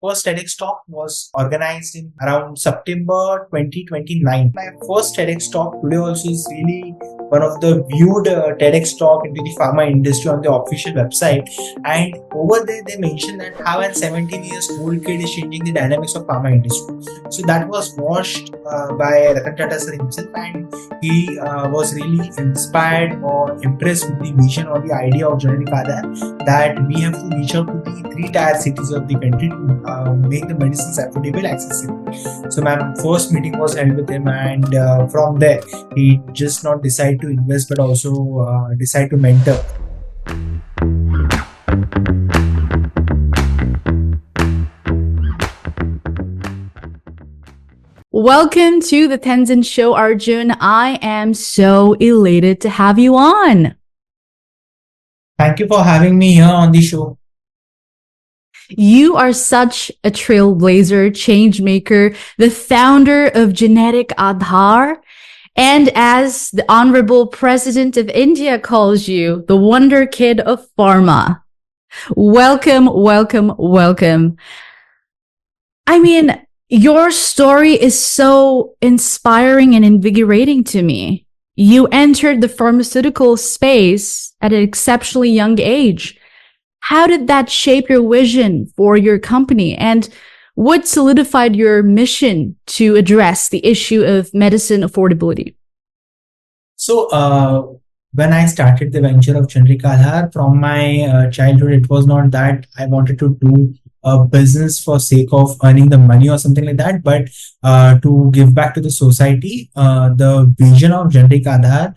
first TEDx talk was organized in around September 2029. My first TEDx talk today also is really one of the viewed TEDx talk into the pharma industry on the official website. And over there, they mentioned that how a 17 years old kid is changing the dynamics of pharma industry. So that was watched by Ratan Tata sir himself, and he was really inspired or impressed with the vision or the idea of Generic Aadhar that we have to reach out to the three-tier cities of the country to make the medicines affordable, accessible. So my first meeting was held with him, and from there, he just not decide to invest but also decide to mentor. Welcome to the Tenzin Show, Arjun. I am so elated to have you on. Thank you for having me here on the show. You are such a trailblazer, change maker, the founder of Generic Aadhar, and as the Honorable President of India calls you, the Wonder Kid of Pharma. Welcome, welcome, welcome. I mean, your story is so inspiring and invigorating to me. You entered the pharmaceutical space at an exceptionally young age. How did that shape your vision for your company? And what solidified your mission to address the issue of medicine affordability? So, when I started the venture of Generic Aadhar, from my childhood, it was not that I wanted to do a business for sake of earning the money or something like that, but to give back to the society. The vision of Generic Aadhar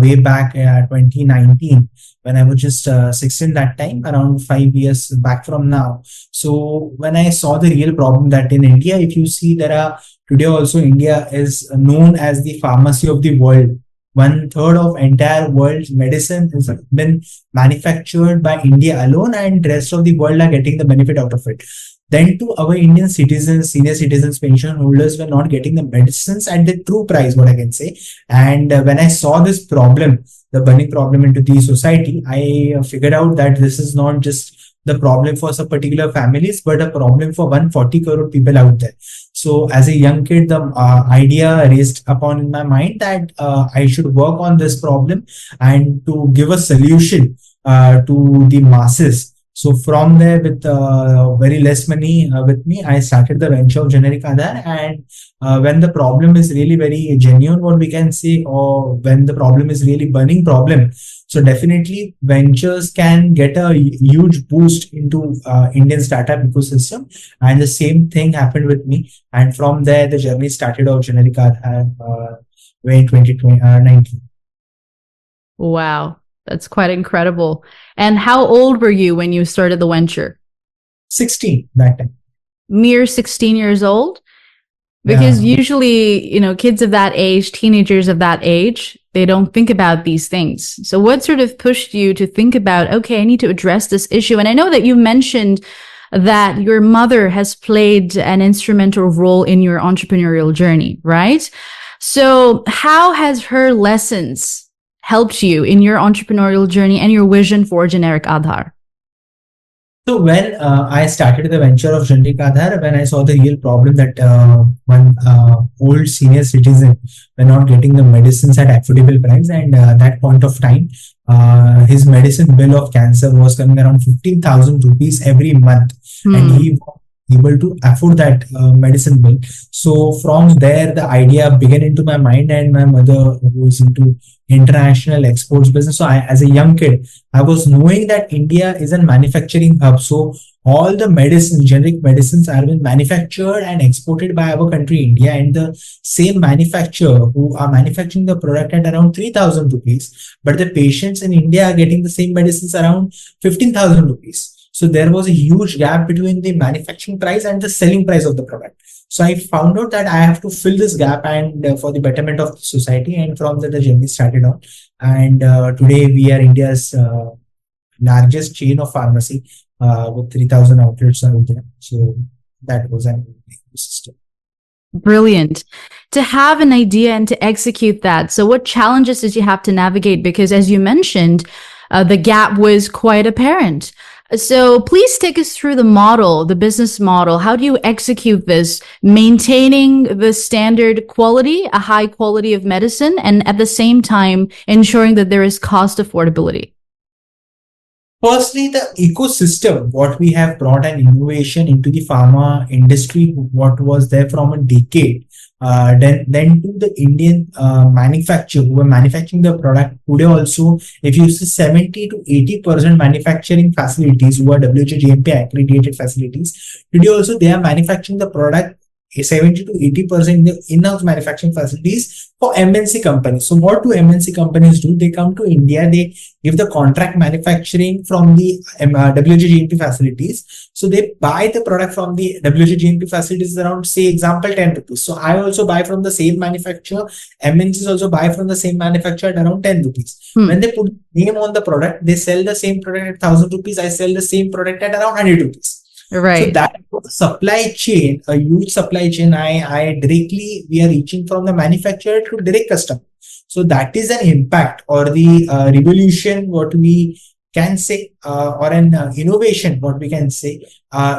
way back 2019, when I was just 16 that time, around 5 years back from now. So when I saw the real problem that in India, if you see, there are today also India is known as the pharmacy of the world. 1/3 of entire world's medicine has been manufactured by India alone, and the rest of the world are getting the benefit out of it. Then to our Indian citizens, senior citizens, pension holders were not getting the medicines at the true price, what I can say. And when I saw this problem, the burning problem into the society, I figured out that this is not just the problem for some particular families, but a problem for 140 crore people out there. So as a young kid, the idea raised upon in my mind that I should work on this problem and to give a solution to the masses. So from there, with very less money with me, I started the venture of Generic Aadhar. And when the problem is really very genuine, what we can say, or when the problem is really burning problem, so definitely ventures can get a huge boost into Indian startup ecosystem. And the same thing happened with me. And from there, the journey started of Generic Aadhar in 2019. Wow, that's quite incredible. And how old were you when you started the venture? 16 that time. Mere 16 years old? Because usually, kids of that age, teenagers of that age, they don't think about these things. So what sort of pushed you to think about, okay, I need to address this issue? And I know that you mentioned that your mother has played an instrumental role in your entrepreneurial journey, right? So how has her lessons helped you in your entrepreneurial journey and your vision for Generic Aadhar? So when I started the venture of Generic Aadhar, when I saw the real problem that one old senior citizen were not getting the medicines at affordable price, and that point of time, his medicine bill of cancer was coming around 15,000 rupees every month, and he was able to afford that medicine bill. So from there, the idea began into my mind, and my mother was into international exports business. So as a young kid, I was knowing that India is a manufacturing hub. So all the medicine, generic medicines are being manufactured and exported by our country, India, and the same manufacturer who are manufacturing the product at around 3,000 rupees, but the patients in India are getting the same medicines around 15,000 rupees. So there was a huge gap between the manufacturing price and the selling price of the product. So I found out that I have to fill this gap and for the betterment of the society. And from there, the journey started on. And today we are India's largest chain of pharmacy with 3,000 outlets around there. So that was an ecosystem. Brilliant. To have an idea and to execute that. So what challenges did you have to navigate? Because as you mentioned, the gap was quite apparent. So please take us through the model, the business model. How do you execute this, maintaining the standard quality, a high quality of medicine, and at the same time ensuring that there is cost affordability? Firstly, the ecosystem, what we have brought an innovation into the pharma industry, what was there from a decade, then to the Indian manufacturer who are manufacturing the product today also, if you see 70 to 80% manufacturing facilities who are WHO GMP accredited facilities, today also they are manufacturing the product 70 to 80% in the in-house manufacturing facilities for MNC companies. So what do MNC companies do? They come to India, they give the contract manufacturing from the WHO GMP facilities. So they buy the product from the WHO GMP facilities around, say, example, 10 rupees. So I also buy from the same manufacturer. MNCs also buy from the same manufacturer at around 10 rupees. When they put name on the product, they sell the same product at 1000 rupees. I sell the same product at around 100 rupees. Right. So that supply chain, a huge supply chain, I directly, we are reaching from the manufacturer to direct customer. So that is an impact or the revolution, what we can say, or an innovation, what we can say,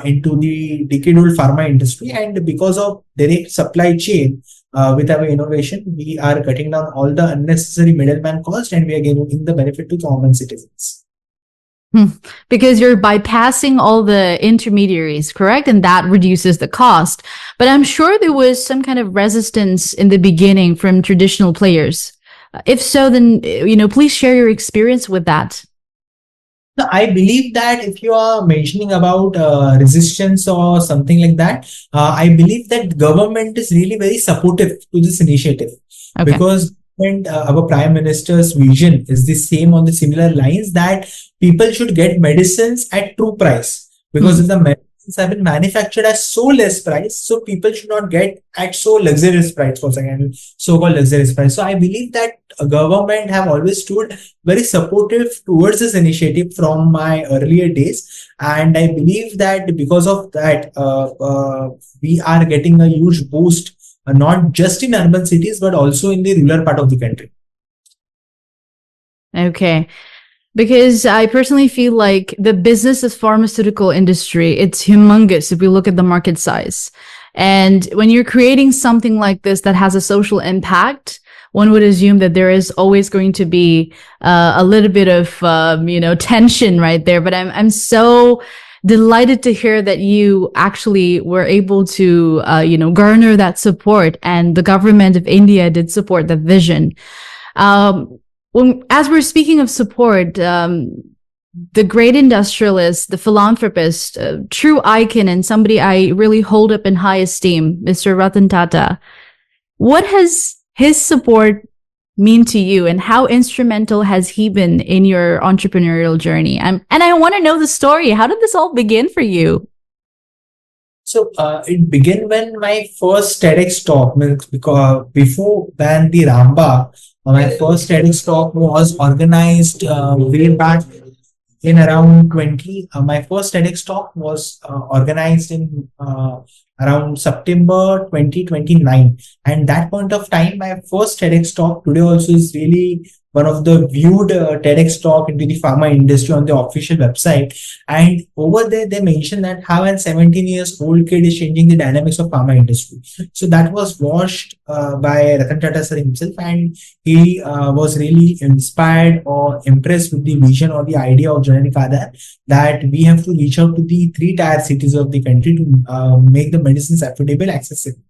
into the decade-old pharma industry. And because of direct supply chain, with our innovation, we are cutting down all the unnecessary middleman cost and we are giving the benefit to common citizens. Because you're bypassing all the intermediaries, correct? And that reduces the cost. But I'm sure there was some kind of resistance in the beginning from traditional players. If so, then, please share your experience with that. I believe that if you are mentioning about resistance or something like that, I believe that government is really very supportive to this initiative. Okay. Because our Prime Minister's vision is the same on the similar lines that people should get medicines at true price. Because if the medicines have been manufactured at so less price, so people should not get at so luxurious price, for second, so-called luxurious price. So I believe that government have always stood very supportive towards this initiative from my earlier days. And I believe that because of that, we are getting a huge boost, not just in urban cities, but also in the rural part of the country. Okay. Because I personally feel like the business of pharmaceutical industry, it's humongous if we look at the market size. And when you're creating something like this that has a social impact, one would assume that there is always going to be a little bit of, tension right there. But I'm so delighted to hear that you actually were able to, garner that support, and the government of India did support the vision. As we're speaking of support, the great industrialist, the philanthropist, true icon, and somebody I really hold up in high esteem, Mr. Ratan Tata, what has his support mean to you, and how instrumental has he been in your entrepreneurial journey? And I want to know the story. How did this all begin for you? So it began when my first TEDx talk, because before than the Rambaug, my first TEDx talk was organized way back in around 20. My first TEDx talk was organized in around September 2029. And that point of time, my first TEDx talk today also is really one of the viewed TEDx talk into the pharma industry on the official website. And over there, they mentioned that how a 17 years old kid is changing the dynamics of pharma industry. So that was watched by Ratan Tata sir himself, and he was really inspired or impressed with the vision or the idea of Generic Aadhar, that we have to reach out to the 3-tier cities of the country to make the medicines affordable, accessible.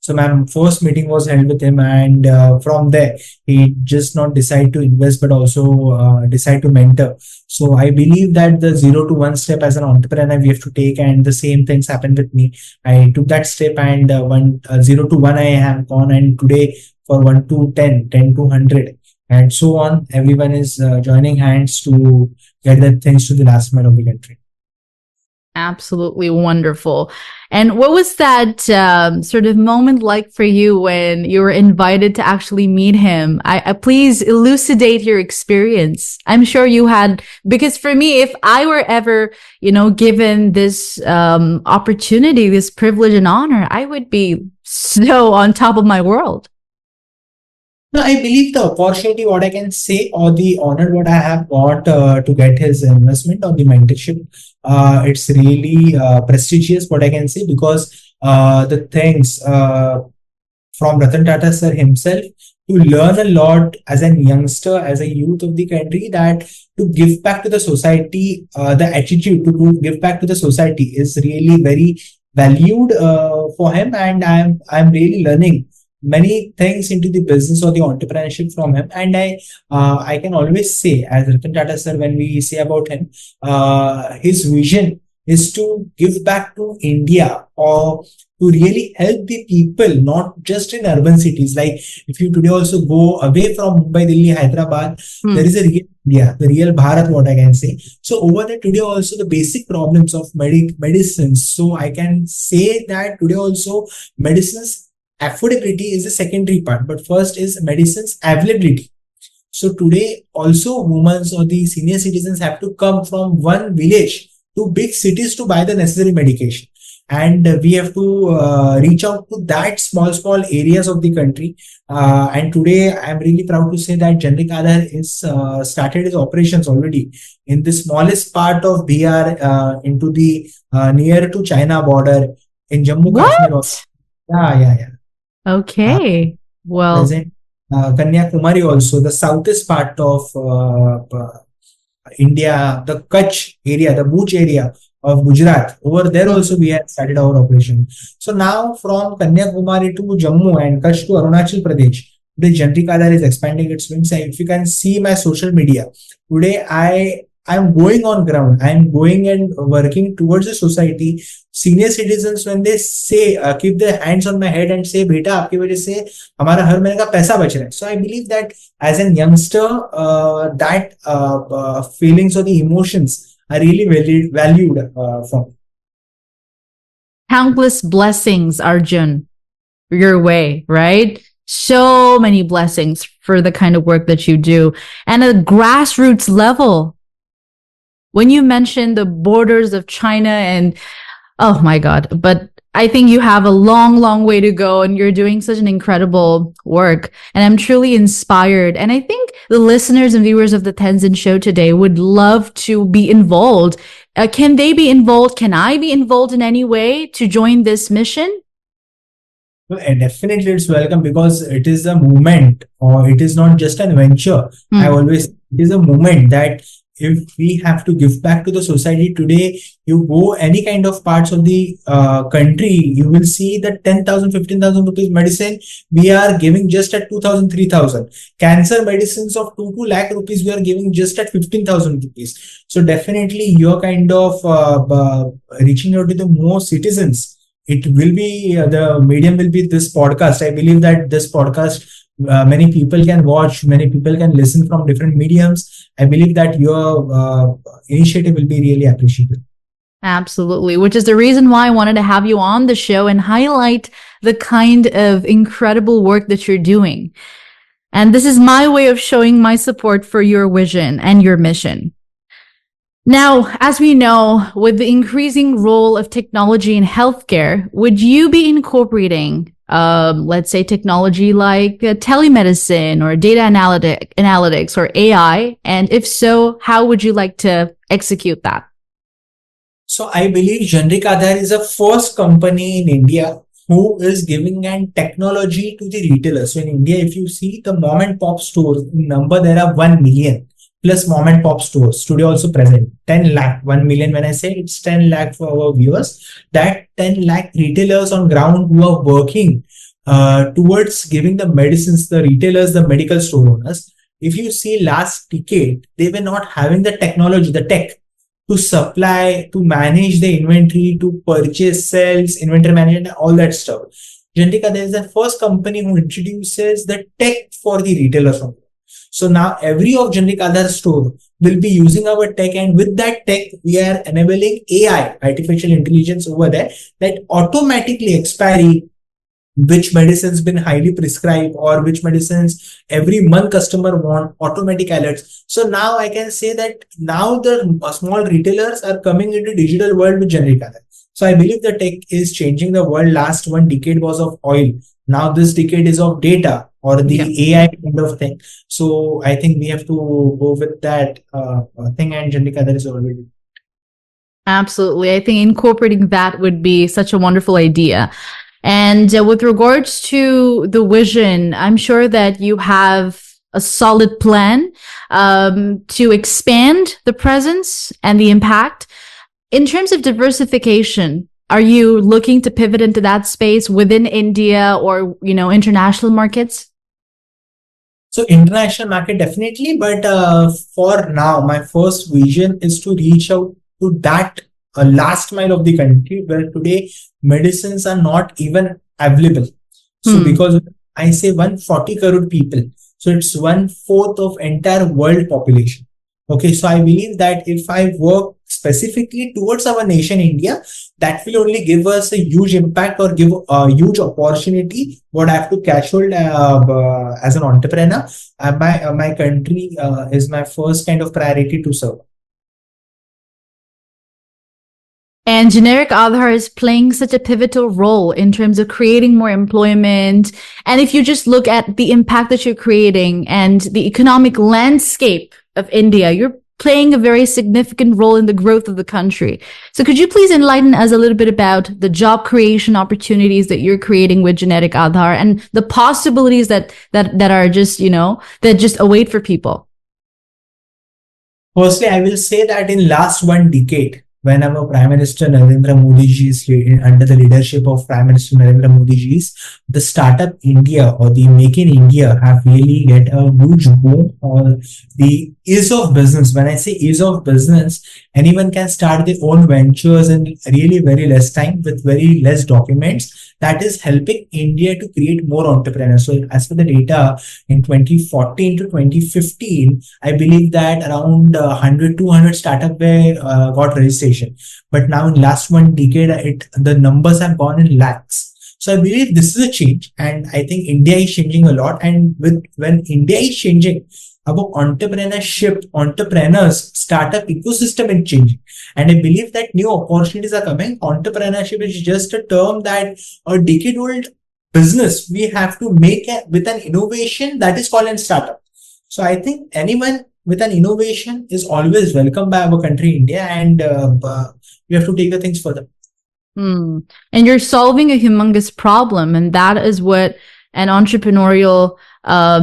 So my first meeting was held with him, and from there, he just not decide to invest, but also decide to mentor. So I believe that the 0 to 1 step as an entrepreneur we have to take, and the same things happened with me. I took that step, and 0 to 1 I have gone, and today for 1 to 10, 10 to 100, and so on. Everyone is joining hands to get the things to the last mile of the country. Absolutely wonderful. And what was that sort of moment like for you when you were invited to actually meet him? I please elucidate your experience. I'm sure you had, because for me, if I were ever, given this opportunity, this privilege and honor, I would be so on top of my world. No, I believe the opportunity, what I can say, or the honor what I have got to get his investment or the mentorship, it's really prestigious, what I can say, because the things from Ratan Tata sir himself, to learn a lot as a youngster, as a youth of the country, that to give back to the society, the attitude to give back to the society is really very valued for him, and I'm really learning many things into the business or the entrepreneurship from him. And I can always say, as Ratan Tata sir, when we say about him, his vision is to give back to India, or to really help the people, not just in urban cities. Like if you today also go away from Mumbai, Delhi, Hyderabad, there is a real India, the real Bharat, what I can say. So over there today also the basic problems of medicines. So I can say that today also medicines affordability is the secondary part, but first is medicines availability. So today also women or the senior citizens have to come from one village to big cities to buy the necessary medication. And we have to reach out to that small areas of the country. And today I'm really proud to say that Generic Aadhar is started its operations already in the smallest part of BR, into the near to China border in Jammu Kashmir. What? Yeah. Okay. Well, Present Kanyakumari also, the southeast part of India, the Kutch area, the Bhuj area of Gujarat. Over there mm, also we have started our operation. So now from Kanyakumari to Jammu and Kutch to Arunachal Pradesh, the Generic Aadhar is expanding its wings. And if you can see my social media, today I'm going on ground. I'm going and working towards the society. Senior citizens, when they say, keep their hands on my head and say, "Beta, आपकी वजह से हमारा हर महीने का पैसा बच रहा है." So I believe that as a youngster, that feelings or the emotions are really valued from. countless blessings, Arjun, your way, right? So many blessings for the kind of work that you do. And at a grassroots level, when you mentioned the borders of China and oh my God, but I think you have a long way to go and you're doing such an incredible work. And I'm truly inspired. And I think the listeners and viewers of the Tenzin Show today would love to be involved. Can they be involved? Can I be involved in any way to join this mission? Well, definitely it's welcome, because it is a movement, or it is not just an venture. I always, it is a movement that if we have to give back to the society today, you go any kind of parts of the country, you will see that 10,000, 15,000 rupees medicine we are giving just at 2,000, 3,000. Cancer medicines of 2 lakh rupees we are giving just at 15,000 rupees. So definitely you're kind of reaching out to the more citizens. It will be the medium will be this podcast. I believe that this podcast, many people can watch, many people can listen from different mediums. I believe that your initiative will be really appreciated. Absolutely, which is the reason why I wanted to have you on the show and highlight the kind of incredible work that you're doing. And this is my way of showing my support for your vision and your mission. Now, as we know, with the increasing role of technology in healthcare, would you be incorporating, let's say, technology like telemedicine or data analytics or AI? And if so, how would you like to execute that? So I believe Generic Aadhar is the first company in India who is giving an technology to the retailers. So in India, if you see the mom and pop stores, in number there are 1 million. Plus mom and pop stores today also present. 10 lakh, 1 million. When I say it's 10 lakh for our viewers, that 10 lakh retailers on ground who are working towards giving the medicines, the retailers, the medical store owners. If you see last decade, they were not having the technology, the tech to supply, to manage the inventory, to purchase sales, inventory management, all that stuff. Generic Aadhar is the first company who introduces the tech for the retailers. So now every of Generic Aadhar store will be using our tech, and with that tech, we are enabling AI, artificial intelligence over there, that automatically expiry, which medicines been highly prescribed, or which medicines every month customer want, automatic alerts. So now I can say that now the small retailers are coming into digital world with Generic Aadhar. So I believe the tech is changing the world. Last 1 decade was of oil. Now this decade is of data. or the Yeah. AI kind of thing. So I think we have to go with that thing, and Generic Aadhaar is already. Absolutely. I think incorporating that would be such a wonderful idea. And with regards to the vision, I'm sure that you have a solid plan to expand the presence and the impact. In terms of diversification, are you looking to pivot into that space within India or, international markets? So international market definitely, but for now, my first vision is to reach out to that last mile of the country where today medicines are not even available. So Hmm. because I say 140 crore people, so it's 1/4 of entire world population. Okay, so I believe that if I work specifically towards our nation, India, that will only give us a huge impact or give a huge opportunity. What I have to catch hold as an entrepreneur, my country is my first kind of priority to serve. And Generic Aadhar is playing such a pivotal role in terms of creating more employment. And if you just look at the impact that you're creating and the economic landscape of India, you're playing a very significant role in the growth of the country. So could you please enlighten us a little bit about the job creation opportunities that you're creating with Generic Aadhar and the possibilities that are just, that just await for people? Firstly, I will say that in last 1 decade, when our Prime Minister Narendra Modi ji is under the leadership of Prime Minister Narendra Modi ji, the Startup India or the Make in India have really get a huge boom. Or the ease of business. When I say ease of business, anyone can start their own ventures in really very less time with very less documents. That is helping India to create more entrepreneurs. So as per the data in 2014 to 2015, I believe that around 100, 200 startup were got registration. But now in last 1 decade, the numbers have gone in lakhs. So I believe this is a change, and I think India is changing a lot. And when India is changing, our entrepreneurship, entrepreneurs, startup ecosystem is changing. And I believe that new opportunities are coming. Entrepreneurship is just a term that a decade-old business we have to make with an innovation that is called a startup. So I think anyone with an innovation is always welcome by our country, India, and we have to take the things further. And you're solving a humongous problem, and that is what an entrepreneurial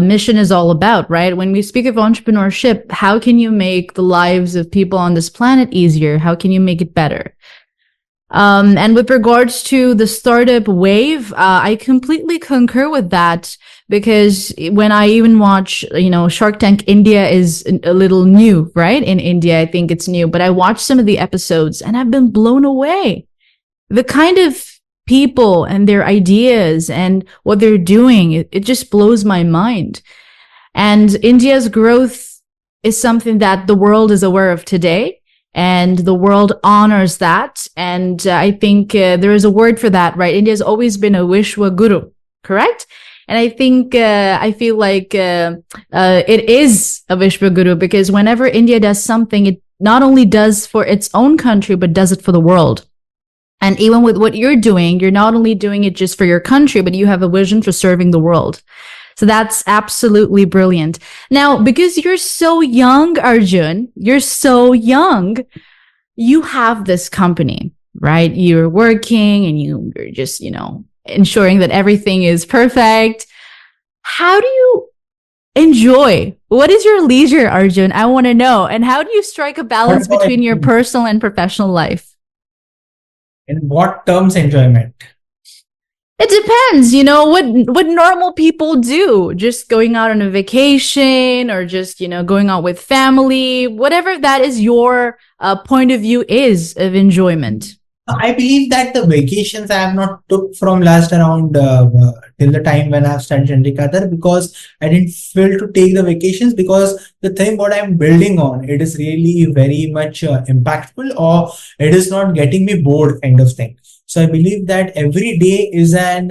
mission is all about, right? When we speak of entrepreneurship, how can you make the lives of people on this planet easier? How can you make it better? And with regards to the startup wave, I completely concur with that, because when I even watch, Shark Tank India is a little new, right? In India, I think it's new, but I watched some of the episodes and I've been blown away. The kind of people and their ideas and what they're doing, it just blows my mind. And India's growth is something that the world is aware of today, and the world honors that. And I think there is a word for that, right? India's always been a Vishwa Guru, correct? And I think, I feel like it is a Vishwa Guru, because whenever India does something, it not only does for its own country, but does it for the world. And even with what you're doing, you're not only doing it just for your country, but you have a vision for serving the world. So that's absolutely brilliant. Now, because you're so young, Arjun, you're so young, you have this company, right? You're working and you're just, ensuring that everything is perfect. How do you enjoy? What is your leisure, Arjun? I want to know. And how do you strike a balance between your personal and professional life? In what terms enjoyment? It depends, what normal people do. Just going out on a vacation, or just, going out with family, whatever that is your point of view is of enjoyment. I believe that the vacations I have not took from last around till the time when I have started Generic Aadhaar, because I didn't feel to take the vacations, because the thing what I'm building on, it is really very much impactful, or it is not getting me bored kind of thing. So I believe that every day is an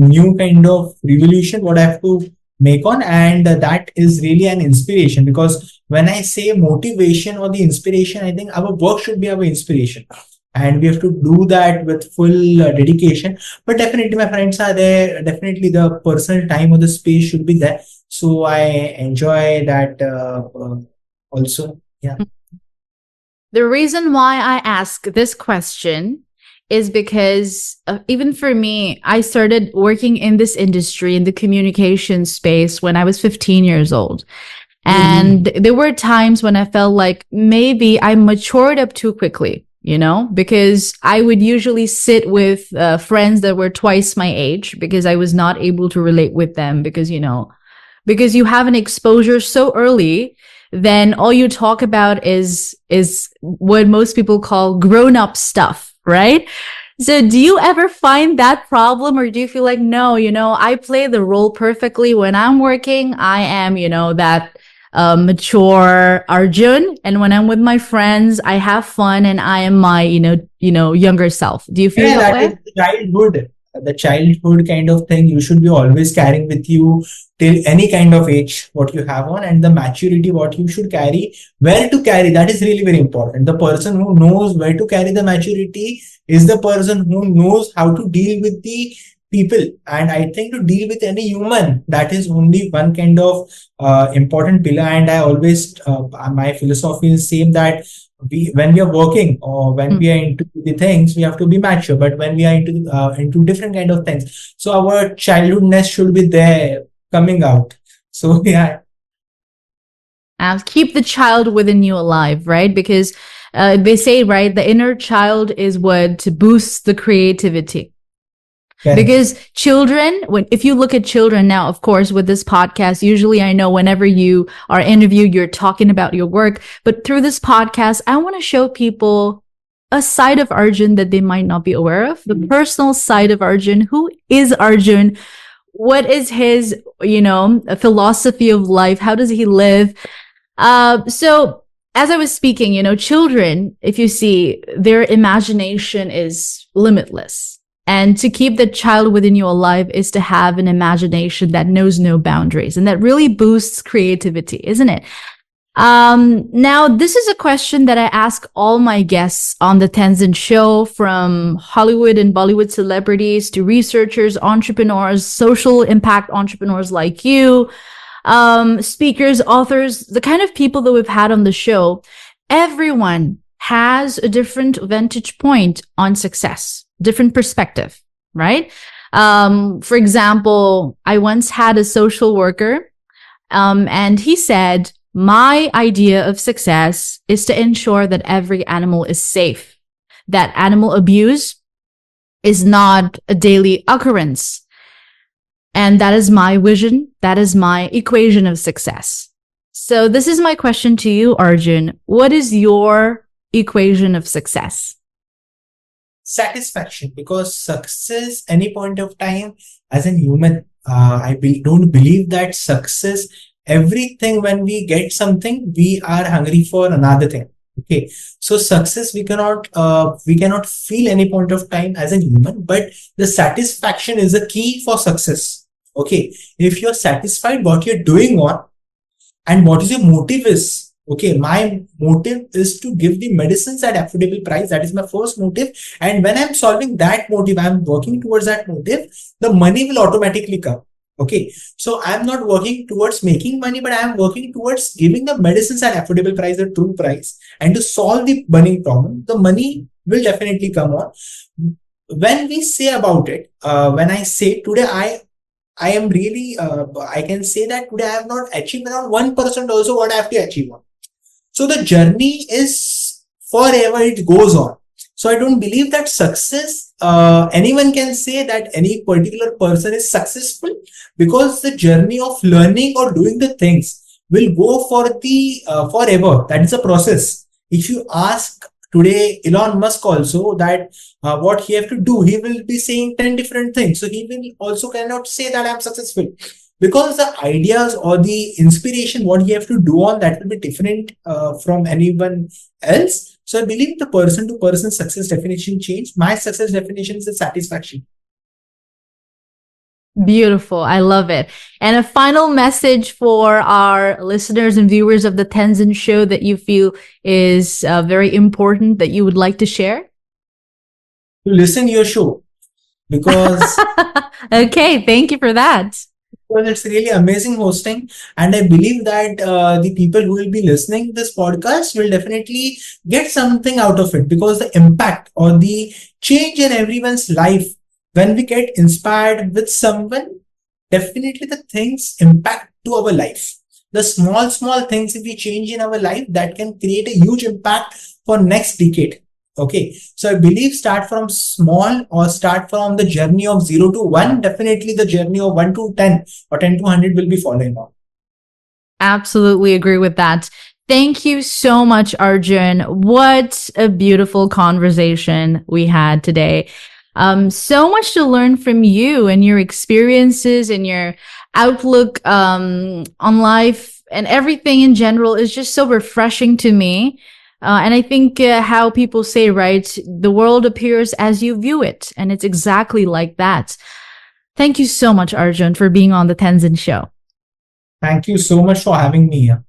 new kind of revolution what I have to make on, and that is really an inspiration, because when I say motivation or the inspiration, I think our work should be our inspiration. and we have to do that with full dedication. But definitely my friends are there, definitely the personal time or the space should be there, so I enjoy that also. Yeah. The reason why I ask this question is because even for me, I started working in this industry, in the communication space, when I was 15 years old. And there were times when I felt like maybe I matured up too quickly, because I would usually sit with friends that were twice my age because I was not able to relate with them because you have an exposure so early, then all you talk about is what most people call grown-up stuff, right? So do you ever find that problem, or do you feel like, no, I play the role perfectly when I'm working, I am, that mature Arjun, and when I'm with my friends, I have fun and I am my, younger self. Do you feel Yeah, that that is way? the childhood kind of thing you should be always carrying with you till any kind of age what you have on, and the maturity what you should carry, where to carry, that is really very important. The person who knows where to carry the maturity is the person who knows how to deal with the people. And I think to deal with any human, that is only one kind of important pillar. And I always my philosophy is same, that when we are working or when we are into the things, we have to be mature. But when we are into different kind of things, so our childhoodness should be there coming out. So yeah. And keep the child within you alive, right? Because they say, right, the inner child is what boosts the creativity. Correct. Because children, if you look at children now, of course, with this podcast, usually I know whenever you are interviewed, you're talking about your work. But through this podcast, I want to show people a side of Arjun that they might not be aware of, the personal side of Arjun. Who is Arjun? What is his, philosophy of life? How does he live? So as I was speaking, children, if you see, their imagination is limitless. And to keep the child within you alive is to have an imagination that knows no boundaries, and that really boosts creativity, isn't it? Now, this is a question that I ask all my guests on the Tenzin show, from Hollywood and Bollywood celebrities to researchers, entrepreneurs, social impact entrepreneurs like you, speakers, authors, the kind of people that we've had on the show. Everyone has a different vantage point on success, different perspective, right? For example, I once had a social worker, and he said, my idea of success is to ensure that every animal is safe, that animal abuse is not a daily occurrence. And that is my vision. That is my equation of success. So this is my question to you, Arjun. What is your equation of success? Satisfaction, because success any point of time as a human, don't believe that success, everything, when we get something, we are hungry for another thing. Okay, so success we cannot feel any point of time as a human, but the satisfaction is the key for success. Okay, if you're satisfied what you're doing on, and what is your motive is, okay, my motive is to give the medicines at affordable price. That is my first motive. And when I'm solving that motive, I'm working towards that motive, the money will automatically come. Okay, so I'm not working towards making money, but I'm working towards giving the medicines at affordable price, the true price, and to solve the burning problem. The money will definitely come on. When we say about it, when I say today, I am really, I can say that today I have not achieved around 1% also what I have to achieve on. So the journey is forever, it goes on. So I don't believe that success, anyone can say that any particular person is successful, because the journey of learning or doing the things will go for the forever. That is a process. If you ask today Elon Musk also that what he have to do, he will be saying 10 different things. So he will also cannot say that I'm successful, because the ideas or the inspiration what you have to do on that will be different from anyone else. So I believe the person to person success definition changed. My success definition is the satisfaction. Beautiful. I love it. And a final message for our listeners and viewers of the Tenzin show that you feel is very important that you would like to share? to listen your show because Okay, thank you for that. well, it's really amazing hosting, and I believe that the people who will be listening this podcast will definitely get something out of it because the impact or the change in everyone's life when we get inspired with someone, definitely the things impact to our life. The small things if we change in our life that can create a huge impact for next decade. Okay, so I believe start from small or start from the journey of 0 to 1. Definitely the journey of 1 to 10 or 10 to 100 will be following on. Absolutely agree with that. Thank you so much, Arjun. What a beautiful conversation we had today. So much to learn from you and your experiences and your outlook on life and everything in general is just so refreshing to me. And I think how people say, right, the world appears as you view it. And it's exactly like that. Thank you so much, Arjun, for being on the Tenzin Show. Thank you so much for having me here.